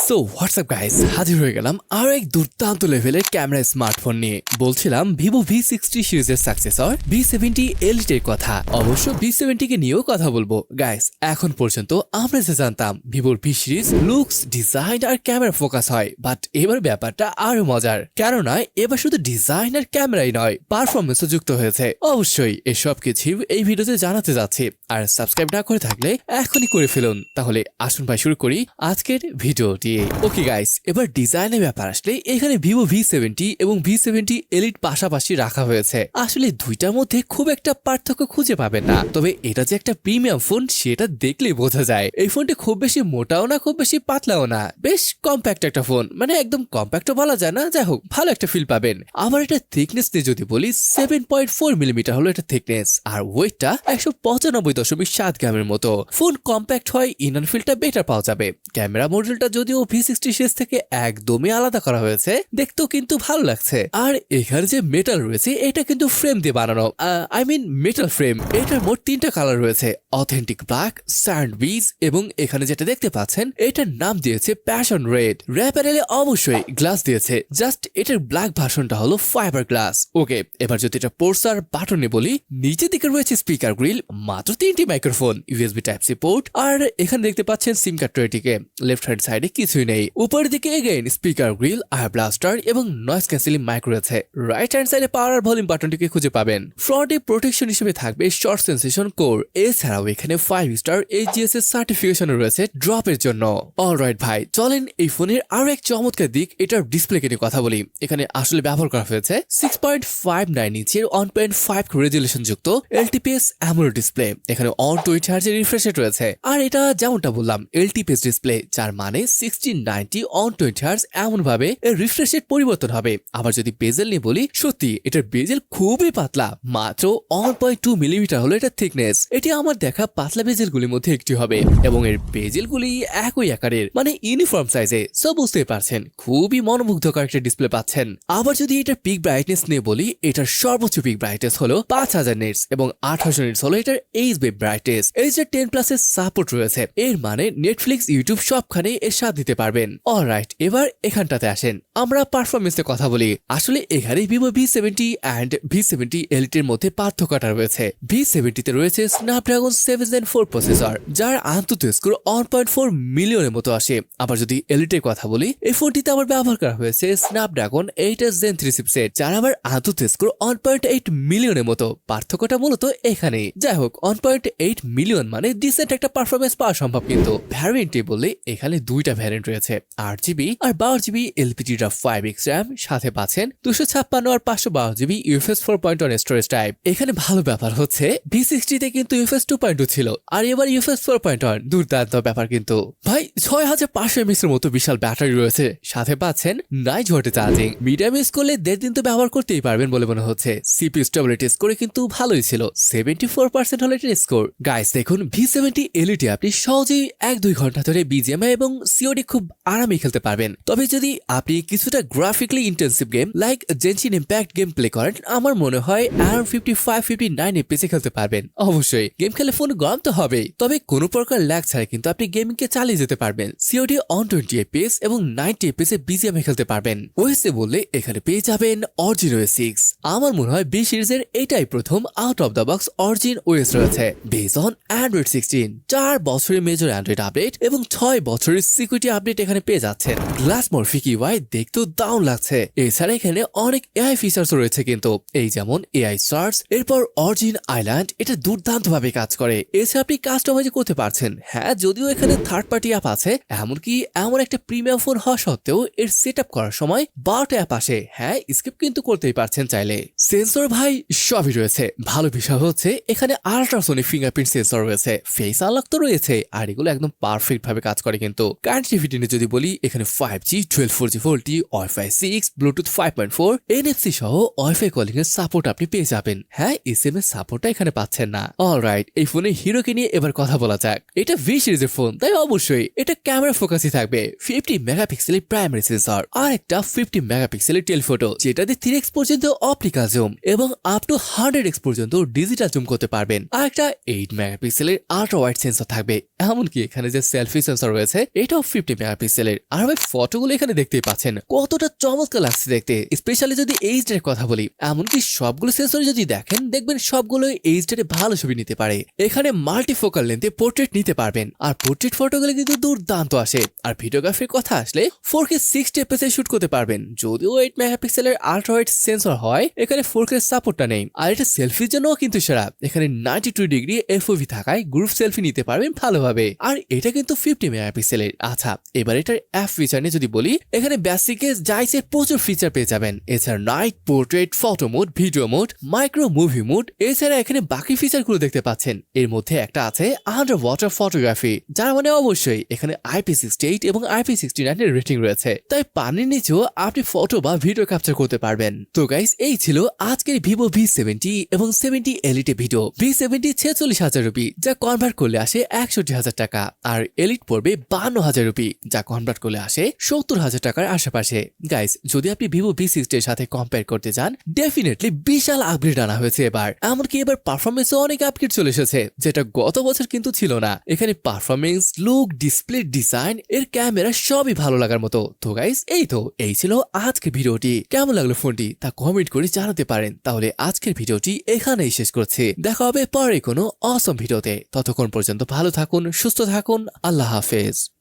So WhatsApp guys, হাজির হয়ে গেলাম আরো এক দুর্দান্ত লেভেলের ক্যামেরা স্মার্টফোন নিয়ে। বলছিলাম ভিভো V60 সিরিজের সাকসেসর V70 Elite এর কথা। অবশ্য V70 কে নিয়েও কথা বলবো। গাইস, এখন পর্যন্ত আমরা যে জানতাম ভিভোর V সিরিজ লুকস, ডিজাইন আর ক্যামেরা ফোকাস হয়, বাট এবার ব্যাপারটা আরো মজার। কেননা এবার শুধু ডিজাইন আর ক্যামেরাই নয়, পারফরমেন্সও যুক্ত হয়েছে। অবশ্যই এসব কিছু এই ভিডিওতে জানাতে যাচ্ছি। আর সাবস্ক্রাইব না করে থাকলে এখনই করে ফেলুন। তাহলে আসুন ভাই শুরু করি আজকের ভিডিওটি। ওকে গাইস, এবার ডিজাইনের ব্যাপার আসলে এখানে ভিভো V70 এবং V70 Elite পাশাপাশি রাখা হয়েছে। আসলে দুইটার মধ্যে খুব একটা পার্থক্য খুঁজে পাবেন না, তবে এটা যে একটা প্রিমিয়াম ফোন সেটা দেখলেই বোঝা যায়। এই ফোনটি খুব বেশি মোটাও না, খুব বেশি পাতলাও না, বেশ কম্প্যাক্ট একটা ফোন। মানে একদম কম্প্যাক্টও বলা যায় না, যাই হোক ভালো একটা ফিল পাবেন। আবার এটা থিকনেস নিয়ে যদি বলি 7.4 মিলিমিটার হলো এটা থিকনেস, আর ওয়েটটা 195.7 গ্রামের মতো। ফোন কম্প্যাক্ট হয়, ইনার ফিলটা বেটার পাওয়া যাবে। ক্যামেরা মডেলটা যদিও V60 সিরিজ থেকে একদমই আলাদা করা হয়েছে, দেখতেও কিন্তু ভালো লাগছে। আর এখানে যে মেটাল রয়েছে এটা কিন্তু ফ্রেম দিয়ে বানানো, মেটাল ফ্রেম। এটার মোট 3টা কালার রয়েছে, অথেন্টিক ব্ল্যাক, স্যান্ড বিজ এবং এখানে যেটা দেখতে পাচ্ছেন এটার নাম দিয়েছে প্যাশন রেড। প্যানেলে অবশ্যই গ্লাস দিয়েছে, জাস্ট এটার ব্ল্যাক ভার্সনটা হলো ফাইবার গ্লাস। ওকে, এবার যদি এটা পোর্সার বাটনে বলি, নিচের দিকে রয়েছে স্পিকার গ্রিল, মাত্র 3টি মাইক্রোফোন, USB Type-C পোর্ট, আর এখানে দেখতে পাচ্ছেন সিম কার্ড ট্রেটিকে। লেফট হ্যান্ড সাইডে কিছুই নেই। উপরের দিকে এগেইন স্পিকার গ্রিল, আর ব্লাস্টার এবং নয়েজ ক্যান্সেলিং মাইক্রো রয়েছে। রাইট হ্যান্ড সাইডে পাওয়ার আর ভলিউম বাটনটিকে খুঁজে পাবেন। ফ্রন্টে প্রোটেকশন হিসেবে থাকবে শর্ট সেন্সেশন কোর। এছাড়াও এখানে 5 স্টার HGS এর সার্টিফিকেশন রয়েছে ড্রপের জন্য। অলরাইট ভাই, চলেন এই ফোনের আরো এক চমৎকার দিক, এটার ডিসপ্লে নিয়ে কথা বলি। এখানে আসলে ব্যবহার করা হয়েছে 6.59 ইঞ্চির 1.5 রেজুলেশন যুক্ত LTPS AMOLED ডিসপ্লে। এখানে 120 হার্জ এর রিফ্রেশ রেট রয়েছে, আর এটা যেমনটা বললাম LTPS ডিসপ্লে, যার মানে 1690 120 হার্জ এমন ভাবে এর রিফ্রেশ রেট পরিবর্তন হবে। আবার যদি বেজেল নিয়ে বলি, সত্যি এটার বেজেল খুবই পাতলা, মাত্র 1.2 মিলিমিটার হলো এটা থিকনেস। এটি আমার দেখা পাতলা বেজেল গুলির মধ্যে একটি হবে, এবং এর বেজেল গুলি একই আকারের, মানে ইউনিফর্ম সাইজে। সব বুঝতে পারছেন, খুবই মনোমুগ্ধকর একটা ডিসপ্লে পাচ্ছেন। আবার যদি এটার পিক ব্রাইটনেস নিয়ে বলি, এটার সর্বোচ্চ পিক ব্রাইটনেস হলো 5000 নিটস এবং 8000 নিটস হলো এটার HB ব্রাইটনেস। HDR10+ এর সাপোর্ট রয়েছে, এর মানে নেটফ্লিক্স, ইউটিউব সবখানে এর স্বাদ দিতে পারবেন। অলরাইট, এবার এখানটাতে আসেন, আমরা পারফরমেন্সের কথা বলি। আসলে এখানে Vivo V70 and V70 Elite এর মধ্যে পার্থক্যটা রয়েছে। V70 তে রয়েছে স্ন্যাপড্রাগন 7 Gen 4 প্রসেসর, যার আন্তত স্কোর 1.4 মিলিয়নের মতো আসে। আবার যদি Elite এর কথা বলি, এই ফোনটিতে আবার ব্যবহার করা হয়েছে স্ন্যাপড্রাগন 8 Gen 3 চিপসেট, যার আবার আন্তত স্কোর 1.8 মিলিয়নের মতো। পার্থক্যটা মূলত এখানেই। যাই হোক, 1.8 মিলিয়ন মানে ডিসেন্ট একটা পারফরমেন্স পাওয়া সম্ভব। কিন্তু ভ্যারিয়েন্টে বললে এখানে দুইটা ভ্যারিয়েন্ট রয়েছে, 8GB আর 12GB LPDDR5X RAM, সাথে পাচ্ছেন 256 আর 512GB UFS 4.1 স্টোরেজ টাইপ। এখানে ভালো ব্যাপার হচ্ছে V60 তে কিন্তু UFS 2.2 ছিল, আর এবার UFS 4.1। দুর্দান্ত ব্যাপার কিন্তু ভাই। 6500 mAh এর মতো বিশাল ব্যাটারি রয়েছে, সাথে পাচ্ছেন 9 ওয়াটের চার্জিং। মিডিয়াম ইউজ করলে 1.5 দিন তো ব্যবহার করতেই পারবেন বলে মনে হচ্ছে। CPU স্টেবিলিটি স্কোরে কিন্তু ভালোই ছিল, 74% হলো এটার স্কোর। গাইস দেখুন, V70 Elite আপনি সহজেই 1-2 ঘন্টা ধরে BGMI এবং COD খুব আরামে খেলতে পারবেন। তবে যদি আপনি কিছুটা graphically intensive game like Genshin impact game play করেন, আমার মনে হয় অ্যারাউন্ড 55-59 FPS খেলতে পারবেন। অবশ্যই গেম খেলে ফোন গরম তো হবেই, তবে কোনো প্রকার ল্যাগ ছাড়া কিন্তু আপনি গেমিংকে চালিয়ে যেতে পারবেন। COD 120 FPS এবং 90 FPS এ BGMI খেলতে পারবেন। ওএসএ বললে এখানে পেয়ে যাবেন অরিজিন OS 6। আমার মনে হয় B সিরিজের এটাই প্রথম out of the box origin OS রয়েছে, বেস অন Android 16। 4 বছরের মেজর অ্যান্ড্রয়েড আপডেট এবং 6 বছরের সিকিউরিটি আপডেট এখানে পেয়ে যাচ্ছেন। গ্লাস মরফিক UI দেখতেও দারুণ লাগছে। এছাড়া এখানে অনেক AI ফিচার্স রয়েছে কিন্তু, এই যেমন AI সার্চ, এরপর অরিজিন আইল্যান্ড, এটা দুর্দান্ত ভাবে কাজ করে। এছাড়া আপনি কাস্টমাইজ করতে পারছেন। হ্যাঁ, যদিও এখানে থার্ড পার্টি অ্যাপ আছে, এমনকি এমন একটা প্রিমিয়াম ফোন হওয়া সত্ত্বেও এর সেট আপ করার সময় 12টা অ্যাপ আসে। হ্যাঁ, স্কিপ কিন্তু করতেই পারছেন চাইলে। সেন্সর ভাই সবই রয়েছে। ভালো বিষয় হচ্ছে এখানে আল্ট্রাসোনিক ফিঙ্গারপ্রিন্ট সেন্সর রয়েছে, ফেস আনলক তো রয়েছে, আর এগুলো একদম পারফেক্ট ভাবে কাজ করে কিন্তু। কানেক্টিভিটি নিয়ে যদি বলি, এখানে 5G 1240 VoLTE, Wi-Fi 6, Bluetooth 5.4, NFC সহ Wi-Fi কলিং এর সাপোর্ট আপনি পেয়ে যাবেন। হ্যাঁ, SMS সাপোর্টটা এখানে পাচ্ছেন না। অলরাইট, এই ফোনে হিরোকে নিয়ে এবার কথা বলা যাক। এটা V সিরিজের ফোন, তাই অবশ্যই এটা ক্যামেরা ফোকাসই থাকবে। 50 মেগাপিক্সেলের প্রাইমারি সেন্সর, আর একটা 50 মেগাপিক্সেলের টেলিফটো, যেটাতে 3x পর্যন্ত অপটিক্যাল জুম এবং আপ টু 100x পর্যন্ত ডিজিটাল জুম করতে পারবেন। আর একটা 8 মেগাপিক্সেলের আল্ট্রা ওয়াইড সেন্সর থাকবে। এমনকি এখানে যে সেলফি সেন্সর রয়েছে, এটাও 50 মেগাপিক্সেলের। আর ভাই ফটোগুলো এখানে দেখতেই পাচ্ছেন কতটা চমৎকার লাগছে দেখতে, স্পেশালি যদি এইচডি এর কথা বলি। এমনকি সবগুলো সেন্সরে যদি দেখেন দেখবেন সবগুলো এইচডি এ ভালো ছবি নিতে পারে। এখানে মাল্টিফোকাল লেন্থে পোর্ট্রেট নিতে পারবেন, আর পোর্ট্রেট ফটোগুলো কিন্তু দুর্দান্ত আসে। আর ভিডিওগ্রাফির কথা আসলে 4K 60 fps এ শুট করতে পারবেন। যদিও 8 মেগাপিক্সেলের আল্ট্রা ওয়াইড সেন্সর হয়, এখানে 4K সাপোর্টটা নেই। আর এটা সেলফির জন্য কিন্তু সেরা, এখানে 92 ডিগ্রি এফওভি থাকায় গ্রুপ সেলফি নিতে পারবেন ভালোভাবে। আর এটা কিন্তু 50 মেগাপিক্সেলের। আচ্ছা, এবার এটার অ্যাপ ফিচার নিয়ে যদি বলি, এখানে বেসিকে জাইসের প্রচুর ফিচার পেয়ে যাবেন। এছাড়া night, portrait, photo mode, video mode, micro movie mode, এছাড়া এখানে বাকি ফিচারগুলো দেখতে পাচ্ছেন। এর মধ্যে একটা আছে আন্ডার ওয়াটার ফটোগ্রাফি, যার মানে অবশ্যই এখানে IP68 এবং IP69 এর রেটিং রয়েছে, তাই পানির নিচেও আপনি ফটো বা ভিডিও ক্যাপচার করতে পারবেন। তো গাইস, এই ছিল আজকের ভিভো V70 এবং 70 এলিট ভিডিও। V70 46,000 রুপি, যা কনভার্ট করলে আসে 61,000 টাকা, আর এলিট পড়বে 52,000 রুপি, যা কনভার্ট করলে আসে 70,000 টাকার আশেপাশে। গাইস, যদি আপনি ভিভো V60 এর সাথে কম্পেয়ার করতে যান, ডেফিনেটলি বিশাল আপগ্রেড আনা হয়েছে এবার। এমনকি এবার পারফরমেন্সে অনেক আপগ্রেড চলে এসেছে, যেটা গত বছর কিন্তু ছিল না। এখানে পারফরমেন্স, লুক, ডিসপ্লে, ডিজাইন, এর ক্যামেরা সবই ভালো লাগার মতো। তো গাইস, এই ছিল আজকের ভিডিওটি। কেমন লাগলো ফোনটি তা কমেন্ট করে জানাতে পারেন। তাহলে আজকের ভিডিওটি এখানেই শেষ করছি, দেখা হবে পরে কোনো অসম ভিডিওতে। ততক্ষণ পর্যন্ত ভালো থাকুন, সুস্থ থাকুন, আল্লাহ হাফেজ।